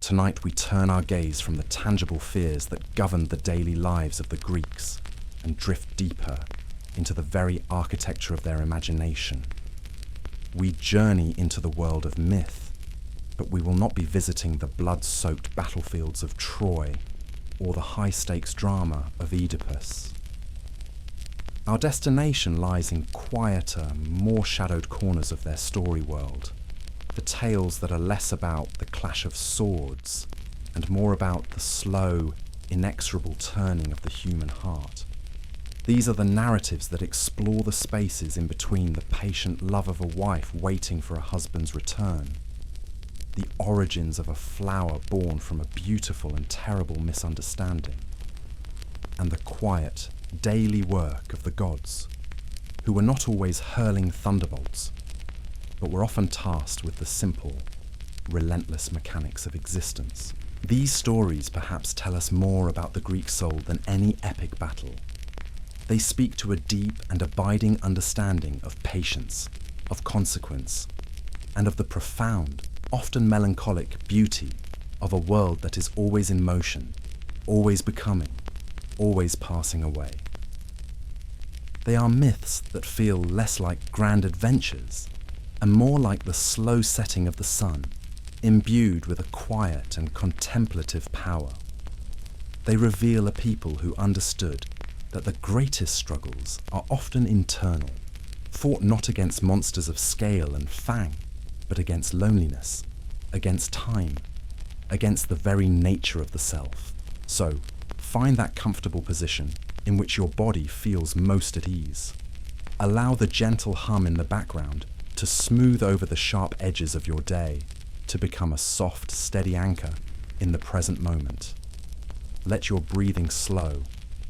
Tonight we turn our gaze from the tangible fears that governed the daily lives of the Greeks and drift deeper into the very architecture of their imagination. We journey into the world of myth, but we will not be visiting the blood-soaked battlefields of Troy or the high-stakes drama of Oedipus. Our destination lies in quieter, more shadowed corners of their story world, the tales that are less about the clash of swords and more about the slow, inexorable turning of the human heart. These are the narratives that explore the spaces in between the patient love of a wife waiting for a husband's return, the origins of a flower born from a beautiful and terrible misunderstanding, and the quiet, daily work of the gods, who were not always hurling thunderbolts, but were often tasked with the simple, relentless mechanics of existence. These stories perhaps tell us more about the Greek soul than any epic battle. They speak to a deep and abiding understanding of patience, of consequence, and of the profound, often melancholic beauty of a world that is always in motion, always becoming, always passing away. They are myths that feel less like grand adventures and more like the slow setting of the sun, imbued with a quiet and contemplative power. They reveal a people who understood that the greatest struggles are often internal, fought not against monsters of scale and fang, but against loneliness, against time, against the very nature of the self. So, find that comfortable position in which your body feels most at ease. Allow the gentle hum in the background to smooth over the sharp edges of your day, to become a soft, steady anchor in the present moment. Let your breathing slow,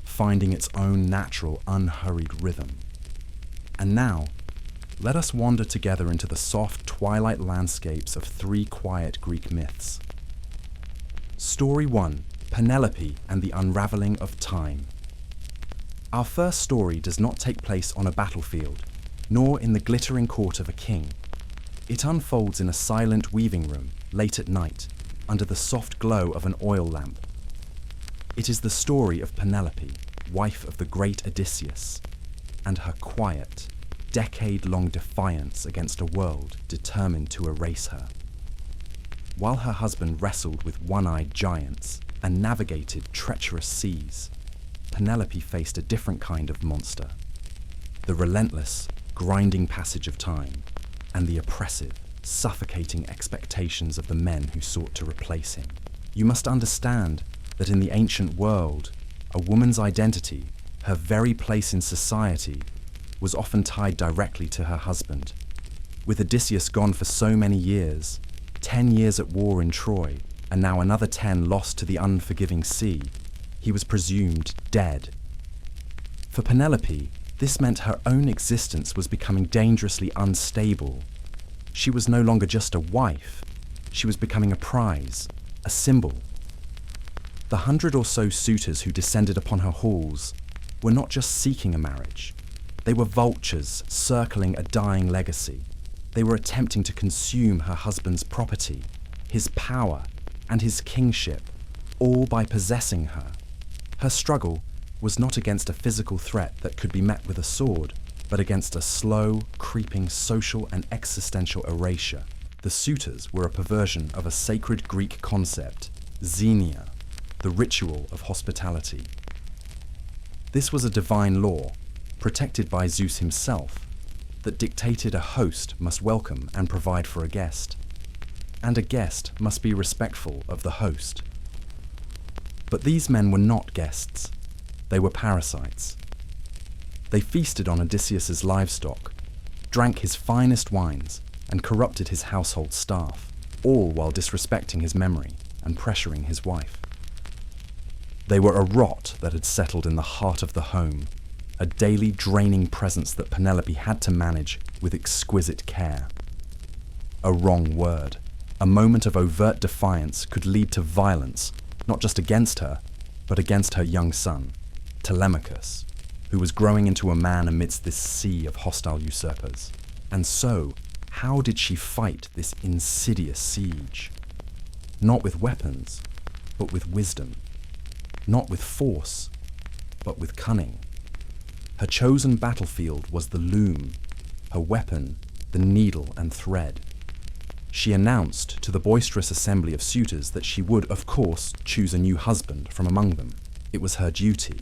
finding its own natural, unhurried rhythm. And now, let us wander together into the soft twilight landscapes of three quiet Greek myths. Story 1, Penelope and the Unraveling of Time. Our first story does not take place on a battlefield, nor in the glittering court of a king. It unfolds in a silent weaving room, late at night, under the soft glow of an oil lamp. It is the story of Penelope, wife of the great Odysseus, and her quiet, decade-long defiance against a world determined to erase her. While her husband wrestled with one-eyed giants and navigated treacherous seas, Penelope faced a different kind of monster: the relentless, grinding passage of time, and the oppressive, suffocating expectations of the men who sought to replace him. You must understand that in the ancient world, a woman's identity, her very place in society, was often tied directly to her husband. With Odysseus gone for so many years, 10 years at war in Troy, and now another 10 lost to the unforgiving sea, he was presumed dead. For Penelope, this meant her own existence was becoming dangerously unstable. She was no longer just a wife, she was becoming a prize, a symbol. The 100 or so suitors who descended upon her halls were not just seeking a marriage. They were vultures circling a dying legacy. They were attempting to consume her husband's property, his power, and his kingship, all by possessing her. Her struggle was not against a physical threat that could be met with a sword, but against a slow, creeping social and existential erasure. The suitors were a perversion of a sacred Greek concept, xenia, the ritual of hospitality. This was a divine law, protected by Zeus himself, that dictated a host must welcome and provide for a guest, and a guest must be respectful of the host. But these men were not guests. They were parasites. They feasted on Odysseus's livestock, drank his finest wines, and corrupted his household staff, all while disrespecting his memory and pressuring his wife. They were a rot that had settled in the heart of the home, a daily draining presence that Penelope had to manage with exquisite care. A wrong word, a moment of overt defiance could lead to violence, not just against her, but against her young son, Telemachus, who was growing into a man amidst this sea of hostile usurpers. And so, how did she fight this insidious siege? not with weapons, but with wisdom, not with force, but with cunning. Her chosen battlefield was the loom, her weapon the needle and thread. She announced to the boisterous assembly of suitors that she would, of course, choose a new husband from among them. It was her duty.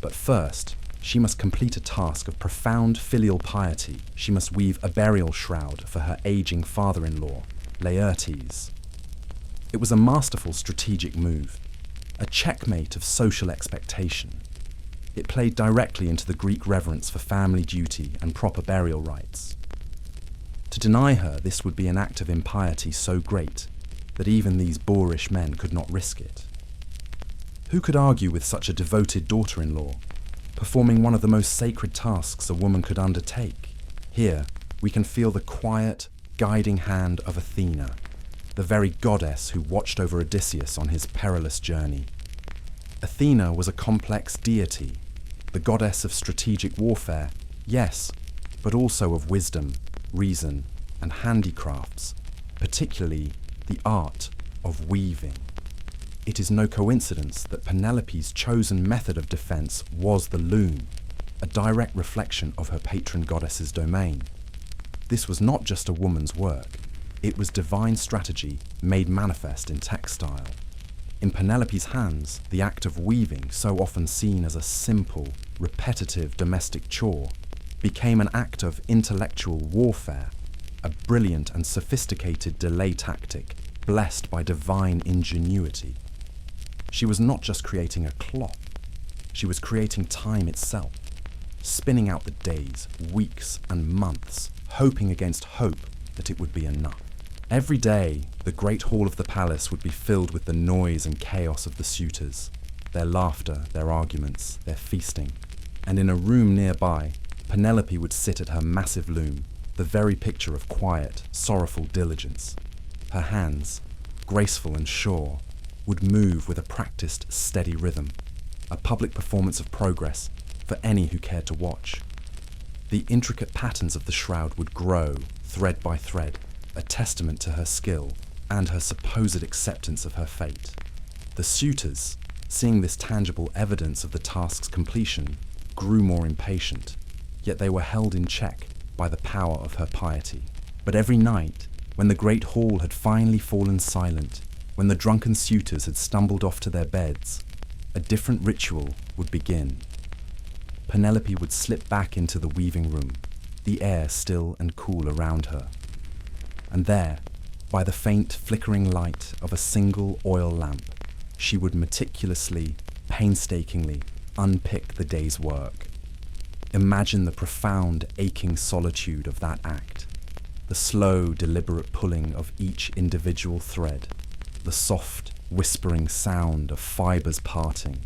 But first, she must complete a task of profound filial piety. She must weave a burial shroud for her aging father-in-law, Laertes. It was a masterful strategic move, a checkmate of social expectation. It played directly into the Greek reverence for family duty and proper burial rites. To deny her this would be an act of impiety so great that even these boorish men could not risk it. Who could argue with such a devoted daughter-in-law, performing one of the most sacred tasks a woman could undertake? Here, we can feel the quiet, guiding hand of Athena, the very goddess who watched over Odysseus on his perilous journey. Athena was a complex deity, the goddess of strategic warfare, yes, but also of wisdom, reason, and handicrafts, particularly the art of weaving. It is no coincidence that Penelope's chosen method of defense was the loom, a direct reflection of her patron goddess's domain. This was not just a woman's work, it was divine strategy made manifest in textile. In Penelope's hands, the act of weaving, so often seen as a simple, repetitive domestic chore, became an act of intellectual warfare, a brilliant and sophisticated delay tactic blessed by divine ingenuity. She was not just creating a clock, she was creating time itself, spinning out the days, weeks, and months, hoping against hope that it would be enough. Every day, the great hall of the palace would be filled with the noise and chaos of the suitors, their laughter, their arguments, their feasting, and in a room nearby, Penelope would sit at her massive loom, the very picture of quiet, sorrowful diligence. Her hands, graceful and sure, would move with a practiced, steady rhythm, a public performance of progress for any who cared to watch. The intricate patterns of the shroud would grow, thread by thread, a testament to her skill and her supposed acceptance of her fate. The suitors, seeing this tangible evidence of the task's completion, grew more impatient, yet they were held in check by the power of her piety. But every night, when the great hall had finally fallen silent, when the drunken suitors had stumbled off to their beds, a different ritual would begin. Penelope would slip back into the weaving room, the air still and cool around her. And there, by the faint flickering light of a single oil lamp, she would meticulously, painstakingly unpick the day's work. Imagine the profound, aching solitude of that act, the slow, deliberate pulling of each individual thread, the soft, whispering sound of fibers parting,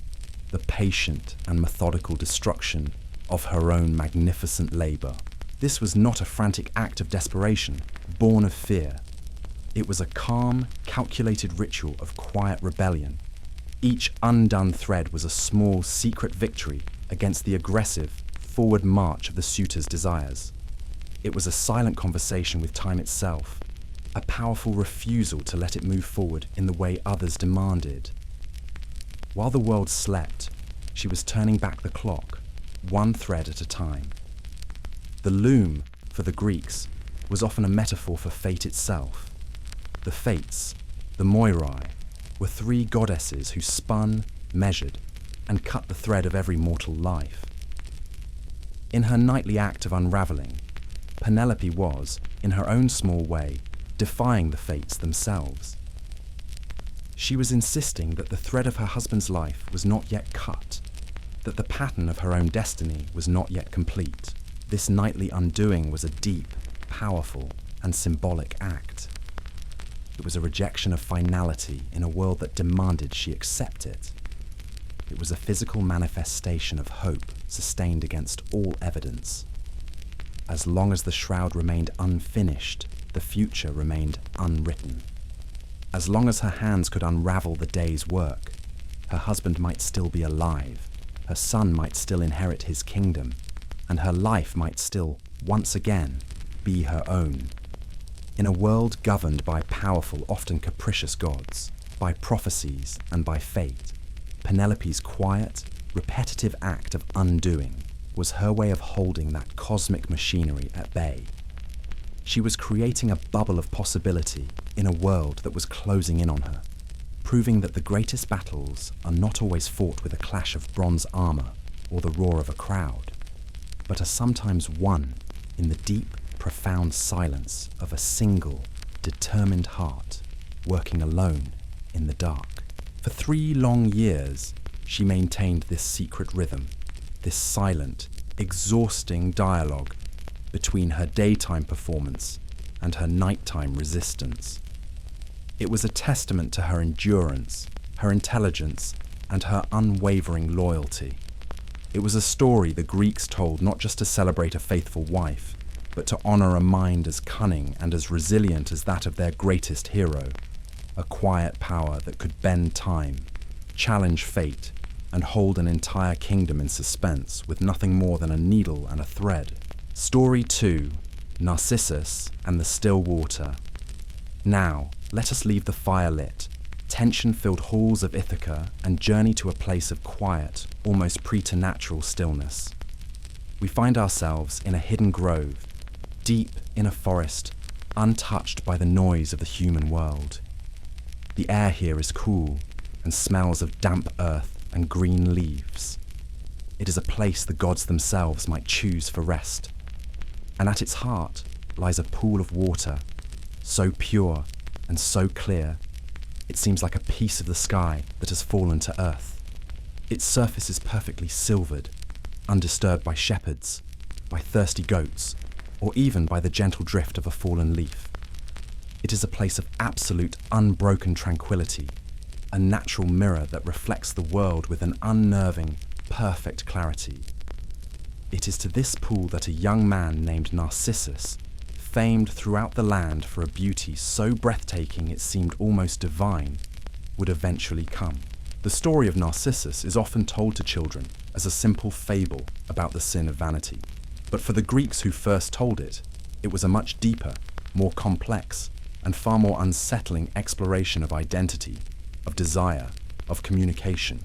the patient and methodical destruction of her own magnificent labor. This was not a frantic act of desperation, born of fear. It was a calm, calculated ritual of quiet rebellion. Each undone thread was a small, secret victory against the aggressive, forward march of the suitor's desires. It was a silent conversation with time itself, a powerful refusal to let it move forward in the way others demanded. While the world slept, she was turning back the clock, one thread at a time. The loom, for the Greeks, was often a metaphor for fate itself. The Fates, the Moirai, were three goddesses who spun, measured, and cut the thread of every mortal life. In her nightly act of unraveling, Penelope was, in her own small way, defying the fates themselves. She was insisting that the thread of her husband's life was not yet cut, that the pattern of her own destiny was not yet complete. This nightly undoing was a deep, powerful, and symbolic act. It was a rejection of finality in a world that demanded she accept it. It was a physical manifestation of hope sustained against all evidence. As long as the shroud remained unfinished, the future remained unwritten. As long as her hands could unravel the day's work, her husband might still be alive, her son might still inherit his kingdom, and her life might still, once again, be her own. In a world governed by powerful, often capricious gods, by prophecies and by fate, Penelope's quiet, repetitive act of undoing was her way of holding that cosmic machinery at bay. She was creating a bubble of possibility in a world that was closing in on her, proving that the greatest battles are not always fought with a clash of bronze armor or the roar of a crowd, but are sometimes won in the deep, profound silence of a single, determined heart working alone in the dark. For 3 long years, she maintained this secret rhythm, this silent, exhausting dialogue between her daytime performance and her nighttime resistance. It was a testament to her endurance, her intelligence, and her unwavering loyalty. It was a story the Greeks told not just to celebrate a faithful wife, but to honor a mind as cunning and as resilient as that of their greatest hero, a quiet power that could bend time, challenge fate, and hold an entire kingdom in suspense with nothing more than a needle and a thread. Story 2, Narcissus and the Still Water. Now, let us leave the fire-lit, tension-filled halls of Ithaca and journey to a place of quiet, almost preternatural stillness. We find ourselves in a hidden grove, deep in a forest, untouched by the noise of the human world. The air here is cool and smells of damp earth and green leaves. It is a place the gods themselves might choose for rest. And at its heart lies a pool of water, so pure and so clear, it seems like a piece of the sky that has fallen to earth. Its surface is perfectly silvered, undisturbed by shepherds, by thirsty goats, or even by the gentle drift of a fallen leaf. It is a place of absolute, unbroken tranquility, a natural mirror that reflects the world with an unnerving, perfect clarity. It is to this pool that a young man named Narcissus, famed throughout the land for a beauty so breathtaking it seemed almost divine, would eventually come. The story of Narcissus is often told to children as a simple fable about the sin of vanity. But for the Greeks who first told it, it was a much deeper, more complex, and far more unsettling exploration of identity, of desire, of communication,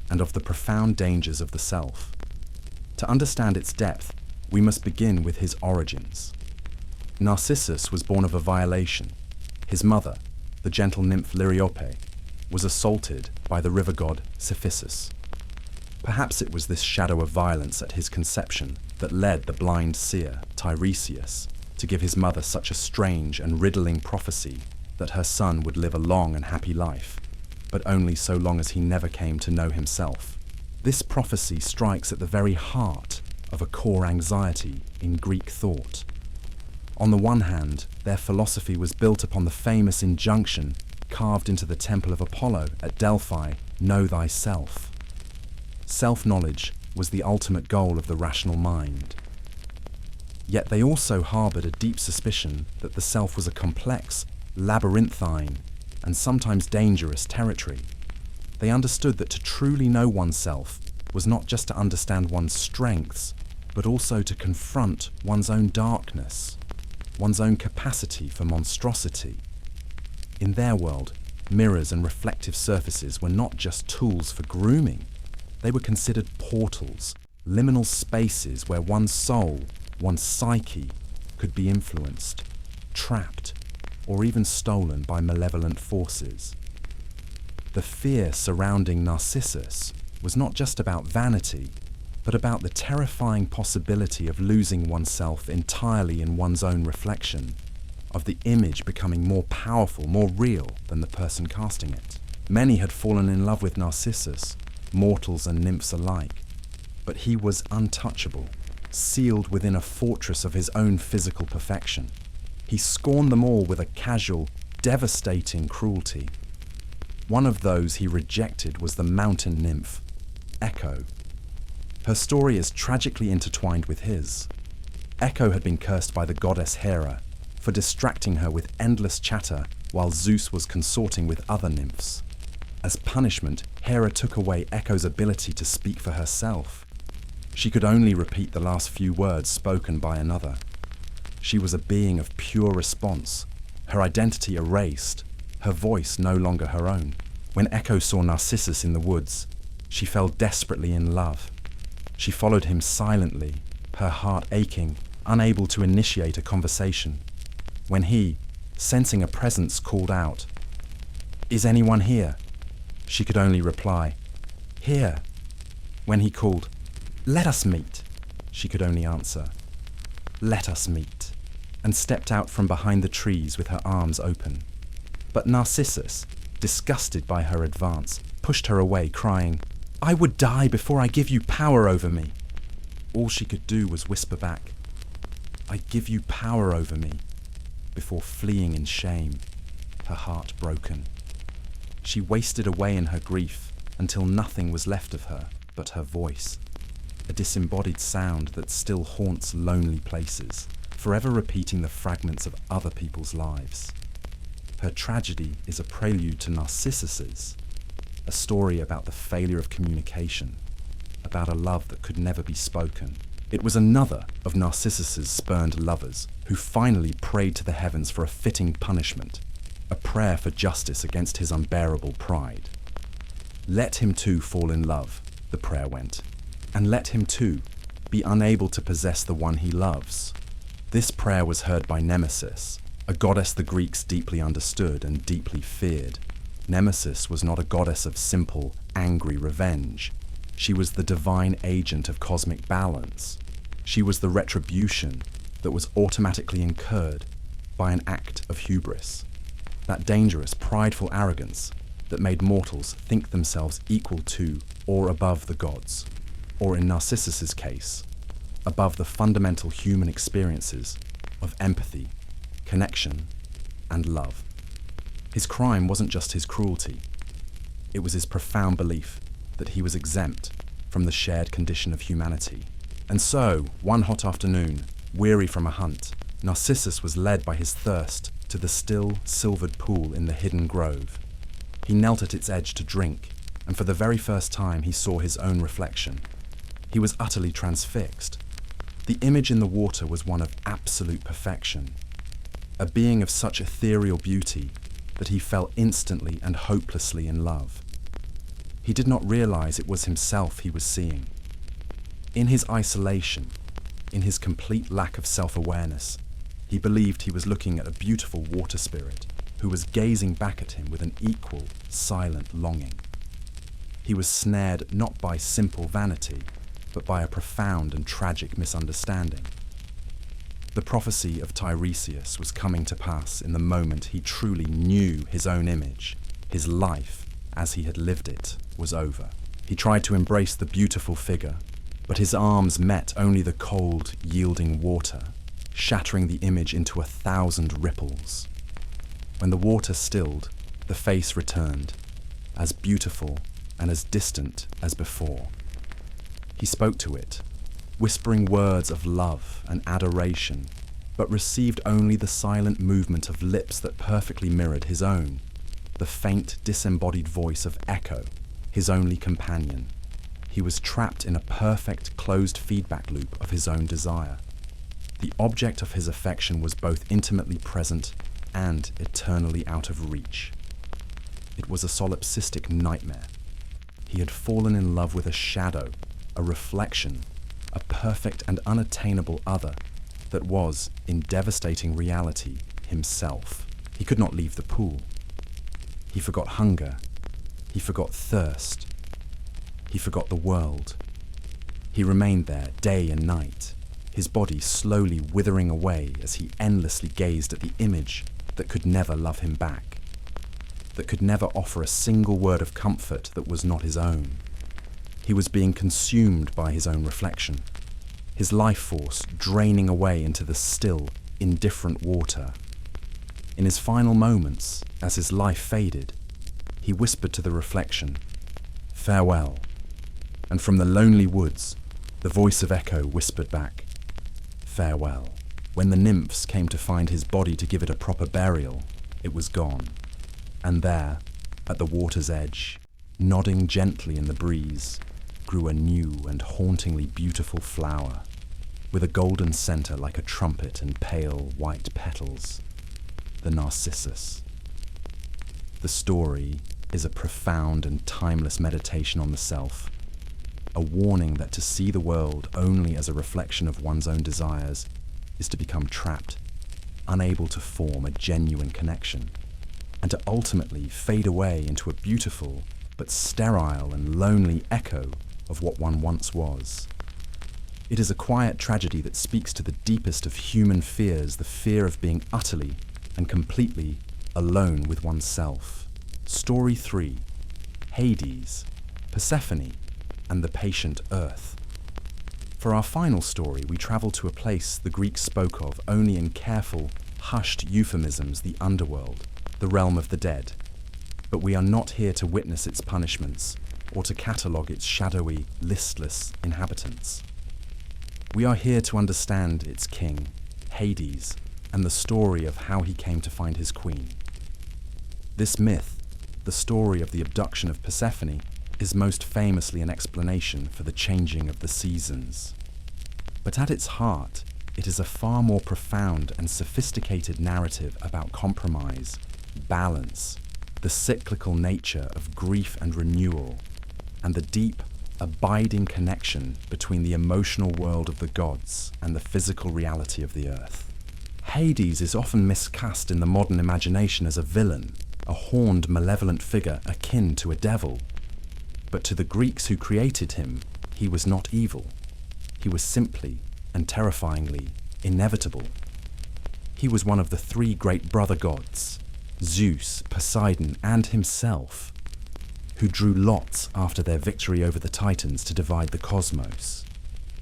and of the profound dangers of the self. To understand its depth, we must begin with his origins. Narcissus was born of a violation. His mother, the gentle nymph Liriope, was assaulted by the river god Cephissus. Perhaps it was this shadow of violence at his conception that led the blind seer, Tiresias, to give his mother such a strange and riddling prophecy that her son would live a long and happy life, but only so long as he never came to know himself. This prophecy strikes at the very heart of a core anxiety in Greek thought. On the one hand, their philosophy was built upon the famous injunction carved into the temple of Apollo at Delphi, know thyself. Self-knowledge was the ultimate goal of the rational mind. Yet they also harbored a deep suspicion that the self was a complex, labyrinthine, and sometimes dangerous territory. They understood that to truly know oneself was not just to understand one's strengths, but also to confront one's own darkness, one's own capacity for monstrosity. In their world, mirrors and reflective surfaces were not just tools for grooming. They were considered portals, liminal spaces where one's soul, one's psyche, could be influenced, trapped, or even stolen by malevolent forces. The fear surrounding Narcissus was not just about vanity, but about the terrifying possibility of losing oneself entirely in one's own reflection, of the image becoming more powerful, more real than the person casting it. Many had fallen in love with Narcissus, mortals and nymphs alike, but he was untouchable, sealed within a fortress of his own physical perfection. He scorned them all with a casual, devastating cruelty. One of those he rejected was the mountain nymph, Echo. Her story is tragically intertwined with his. Echo had been cursed by the goddess Hera for distracting her with endless chatter while Zeus was consorting with other nymphs. As punishment, Hera took away Echo's ability to speak for herself. She could only repeat the last few words spoken by another. She was a being of pure response, her identity erased, her voice no longer her own. When Echo saw Narcissus in the woods, she fell desperately in love. She followed him silently, her heart aching, unable to initiate a conversation. When he, sensing a presence, called out, "Is anyone here?" she could only reply, "Here." When he called, "Let us meet," she could only answer, "Let us meet," and stepped out from behind the trees with her arms open. But Narcissus, disgusted by her advance, pushed her away, crying, "I would die before I give you power over me." All she could do was whisper back, "I give you power over me," before fleeing in shame, her heart broken. She wasted away in her grief until nothing was left of her but her voice, a disembodied sound that still haunts lonely places, forever repeating the fragments of other people's lives. Her tragedy is a prelude to Narcissus's, a story about the failure of communication, about a love that could never be spoken. It was another of Narcissus's spurned lovers who finally prayed to the heavens for a fitting punishment, a prayer for justice against his unbearable pride. Let him too fall in love, the prayer went, and let him too be unable to possess the one he loves. This prayer was heard by Nemesis, a goddess the Greeks deeply understood and deeply feared. Nemesis was not a goddess of simple, angry revenge. She was the divine agent of cosmic balance. She was the retribution that was automatically incurred by an act of hubris, that dangerous, prideful arrogance that made mortals think themselves equal to or above the gods, or in Narcissus's case, above the fundamental human experiences of empathy, connection, and love. His crime wasn't just his cruelty. It was his profound belief that he was exempt from the shared condition of humanity. And so, one hot afternoon, weary from a hunt, Narcissus was led by his thirst to the still, silvered pool in the hidden grove. He knelt at its edge to drink, and for the very first time he saw his own reflection. He was utterly transfixed. The image in the water was one of absolute perfection, a being of such ethereal beauty that he fell instantly and hopelessly in love. He did not realize it was himself he was seeing. In his isolation, in his complete lack of self-awareness, he believed he was looking at a beautiful water spirit who was gazing back at him with an equal, silent longing. He was snared not by simple vanity, but by a profound and tragic misunderstanding. The prophecy of Tiresias was coming to pass in the moment he truly knew his own image. His life, as he had lived it, was over. He tried to embrace the beautiful figure, but his arms met only the cold, yielding water, shattering the image into 1,000 ripples. When the water stilled, the face returned, as beautiful and as distant as before. He spoke to it, whispering words of love and adoration, but received only the silent movement of lips that perfectly mirrored his own, the faint, disembodied voice of Echo, his only companion. He was trapped in a perfect, closed feedback loop of his own desire. The object of his affection was both intimately present and eternally out of reach. It was a solipsistic nightmare. He had fallen in love with a shadow, a reflection, a perfect and unattainable other that was, in devastating reality, himself. He could not leave the pool. He forgot hunger. He forgot thirst. He forgot the world. He remained there day and night, his body slowly withering away as he endlessly gazed at the image that could never love him back, that could never offer a single word of comfort that was not his own. He was being consumed by his own reflection, his life force draining away into the still, indifferent water. In his final moments, as his life faded, he whispered to the reflection, "Farewell." And from the lonely woods, the voice of Echo whispered back, "Farewell." When the nymphs came to find his body to give it a proper burial, it was gone. And there, at the water's edge, nodding gently in the breeze, grew a new and hauntingly beautiful flower, with a golden center like a trumpet and pale white petals. the Narcissus. The story is a profound and timeless meditation on the self, a warning that to see the world only as a reflection of one's own desires is to become trapped, unable to form a genuine connection, and to ultimately fade away into a beautiful but sterile and lonely echo of what one once was. It is a quiet tragedy that speaks to the deepest of human fears, the fear of being utterly and completely alone with oneself. Story 3: Hades, Persephone, and the patient Earth. For our final story, we travel to a place the Greeks spoke of only in careful, hushed euphemisms: the underworld, the realm of the dead. But we are not here to witness its punishments or to catalogue its shadowy, listless inhabitants. We are here to understand its king, Hades, and the story of how he came to find his queen. This myth, the story of the abduction of Persephone, is most famously an explanation for the changing of the seasons. But at its heart, it is a far more profound and sophisticated narrative about compromise, balance, the cyclical nature of grief and renewal, and the deep, abiding connection between the emotional world of the gods and the physical reality of the earth. Hades is often miscast in the modern imagination as a villain, a horned, malevolent figure akin to a devil. But to the Greeks who created him, he was not evil. He was simply and terrifyingly inevitable. He was one of the three great brother gods, Zeus, Poseidon, and himself, who drew lots after their victory over the Titans to divide the cosmos.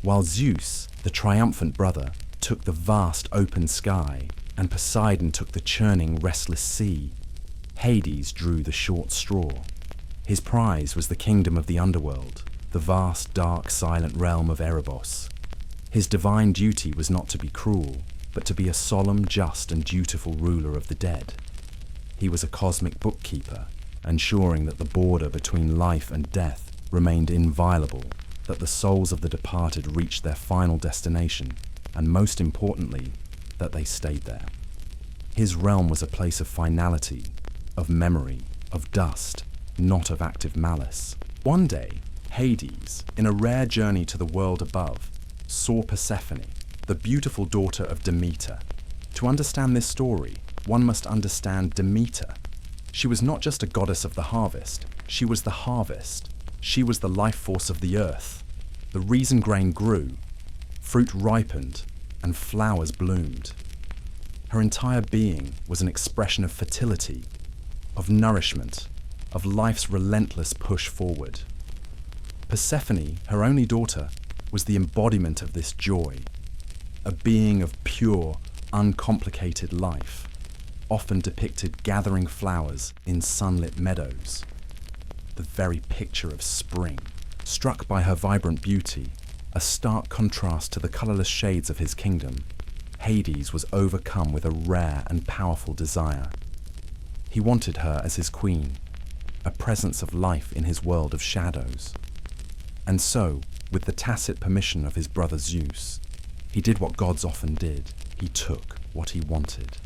While Zeus, the triumphant brother, took the vast open sky, and Poseidon took the churning, restless sea, Hades drew the short straw. His prize was the kingdom of the underworld, the vast, dark, silent realm of Erebos. His divine duty was not to be cruel, but to be a solemn, just, and dutiful ruler of the dead. He was a cosmic bookkeeper, ensuring that the border between life and death remained inviolable, that the souls of the departed reached their final destination, and most importantly, that they stayed there. His realm was a place of finality, of memory, of dust, not of active malice. One day, Hades, in a rare journey to the world above, saw Persephone, the beautiful daughter of Demeter. To understand this story, one must understand Demeter. She was not just a goddess of the harvest, she was the harvest. She was the life force of the earth. The reason grain grew, fruit ripened, and flowers bloomed. Her entire being was an expression of fertility, of nourishment, of life's relentless push forward. Persephone, her only daughter, was the embodiment of this joy, a being of pure, uncomplicated life, often depicted gathering flowers in sunlit meadows. The very picture of spring. Struck by her vibrant beauty, a stark contrast to the colourless shades of his kingdom, Hades was overcome with a rare and powerful desire. He wanted her as his queen, a presence of life in his world of shadows. And so, with the tacit permission of his brother Zeus, he did what gods often did. He took what he wanted.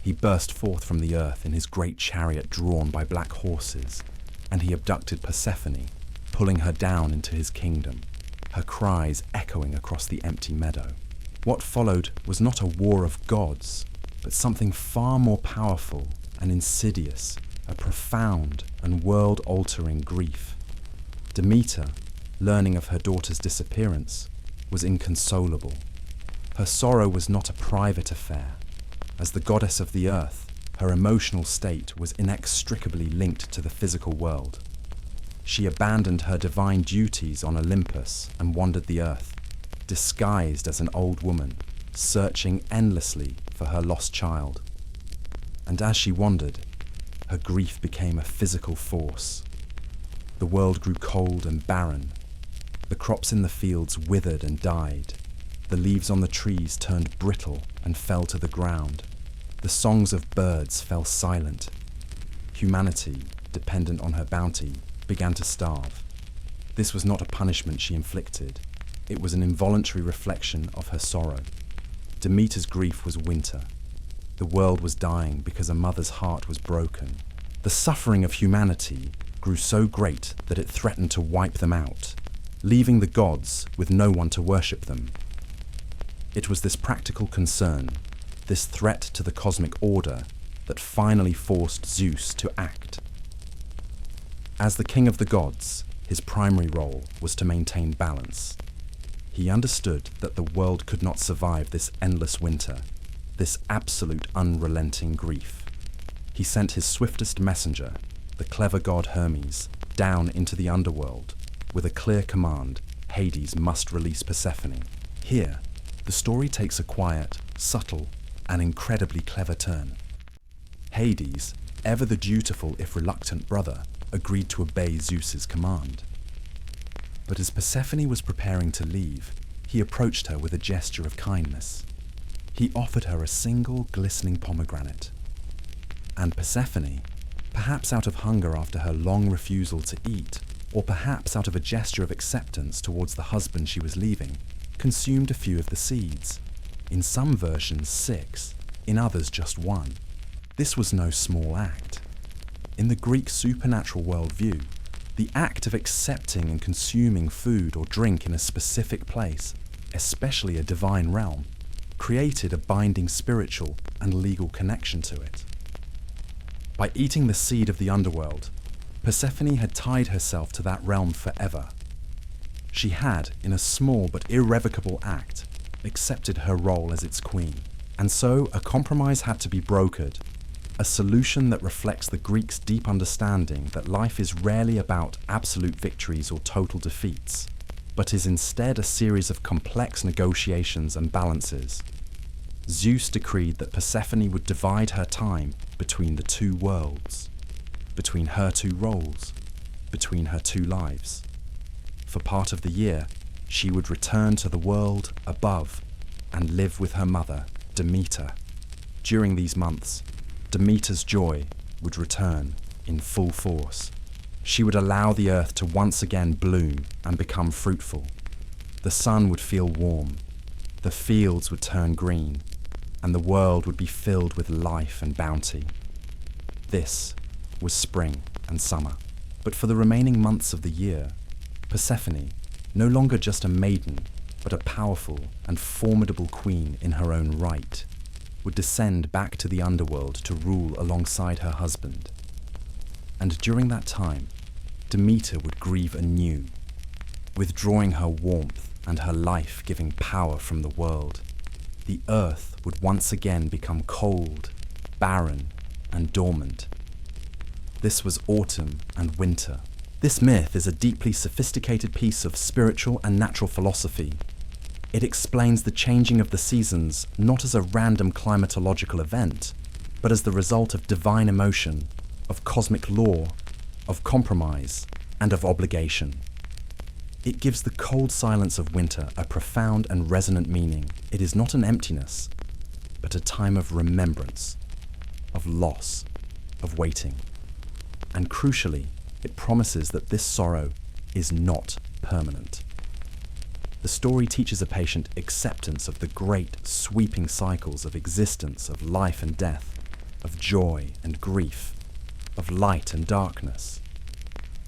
He burst forth from the earth in his great chariot drawn by black horses, and he abducted Persephone, pulling her down into his kingdom, her cries echoing across the empty meadow. What followed was not a war of gods, but something far more powerful and insidious, a profound and world-altering grief. Demeter, learning of her daughter's disappearance, was inconsolable. Her sorrow was not a private affair. As the goddess of the earth, her emotional state was inextricably linked to the physical world. She abandoned her divine duties on Olympus and wandered the earth, disguised as an old woman, searching endlessly for her lost child. And as she wandered, her grief became a physical force. The world grew cold and barren. The crops in the fields withered and died. The leaves on the trees turned brittle and fell to the ground. The songs of birds fell silent. Humanity, dependent on her bounty, began to starve. This was not a punishment she inflicted. It was an involuntary reflection of her sorrow. Demeter's grief was winter. The world was dying because a mother's heart was broken. The suffering of humanity grew so great that it threatened to wipe them out, leaving the gods with no one to worship them. It was this practical concern, this threat to the cosmic order, that finally forced Zeus to act. As the king of the gods, his primary role was to maintain balance. He understood that the world could not survive this endless winter, this absolute unrelenting grief. He sent his swiftest messenger, the clever god Hermes, down into the underworld. With a clear command, Hades must release Persephone. Here, the story takes a quiet, subtle, and incredibly clever turn. Hades, ever the dutiful if reluctant brother, agreed to obey Zeus's command. But as Persephone was preparing to leave, he approached her with a gesture of kindness. He offered her a single glistening pomegranate. And Persephone, perhaps out of hunger after her long refusal to eat, or perhaps out of a gesture of acceptance towards the husband she was leaving, consumed a few of the seeds. In some versions 6, in others just 1. This was no small act. In the Greek supernatural worldview, the act of accepting and consuming food or drink in a specific place, especially a divine realm, created a binding spiritual and legal connection to it. By eating the seed of the underworld, Persephone had tied herself to that realm forever. She had, in a small but irrevocable act, accepted her role as its queen, and so a compromise had to be brokered, a solution that reflects the Greeks' deep understanding that life is rarely about absolute victories or total defeats, but is instead a series of complex negotiations and balances. Zeus decreed that Persephone would divide her time between the two worlds, between her two roles, between her two lives. For part of the year, she would return to the world above and live with her mother, Demeter. During these months, Demeter's joy would return in full force. She would allow the earth to once again bloom and become fruitful. The sun would feel warm, the fields would turn green, and the world would be filled with life and bounty. This was spring and summer. But for the remaining months of the year, Persephone, no longer just a maiden, but a powerful and formidable queen in her own right, would descend back to the underworld to rule alongside her husband. And during that time, Demeter would grieve anew, withdrawing her warmth and her life-giving power from the world. The earth would once again become cold, barren, and dormant. This was autumn and winter. This myth is a deeply sophisticated piece of spiritual and natural philosophy. It explains the changing of the seasons not as a random climatological event, but as the result of divine emotion, of cosmic law, of compromise, and of obligation. It gives the cold silence of winter a profound and resonant meaning. It is not an emptiness, but a time of remembrance, of loss, of waiting. And crucially, it promises that this sorrow is not permanent. The story teaches a patient acceptance of the great, sweeping cycles of existence, of life and death, of joy and grief, of light and darkness.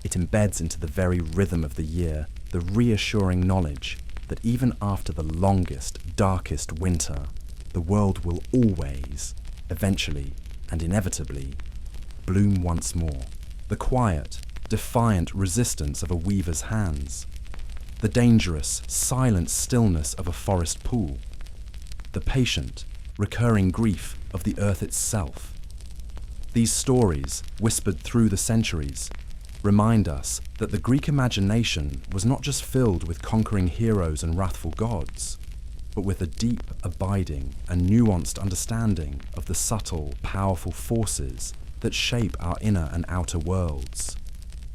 It embeds into the very rhythm of the year the reassuring knowledge that even after the longest, darkest winter, the world will always, eventually and inevitably, bloom once more. The quiet, defiant resistance of a weaver's hands, the dangerous, silent stillness of a forest pool, the patient, recurring grief of the earth itself. These stories, whispered through the centuries, remind us that the Greek imagination was not just filled with conquering heroes and wrathful gods, but with a deep, abiding, and nuanced understanding of the subtle, powerful forces that shape our inner and outer worlds.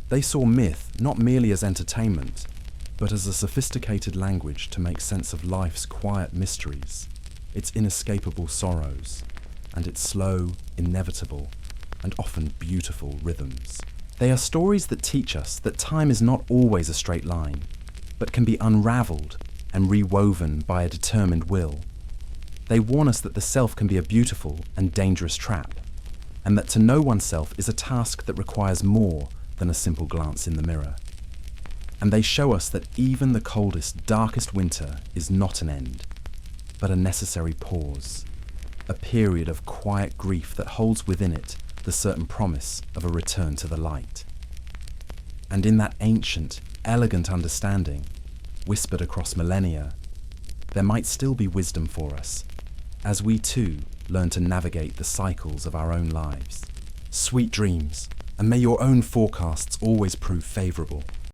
They saw myth not merely as entertainment, but as a sophisticated language to make sense of life's quiet mysteries, its inescapable sorrows, and its slow, inevitable, and often beautiful rhythms. They are stories that teach us that time is not always a straight line, but can be unraveled and rewoven by a determined will. They warn us that the self can be a beautiful and dangerous trap, and that to know oneself is a task that requires more than a simple glance in the mirror. And they show us that even the coldest, darkest winter is not an end, but a necessary pause, a period of quiet grief that holds within it the certain promise of a return to the light. And in that ancient, elegant understanding, whispered across millennia, there might still be wisdom for us, as we too learn to navigate the cycles of our own lives. Sweet dreams, and may your own forecasts always prove favourable.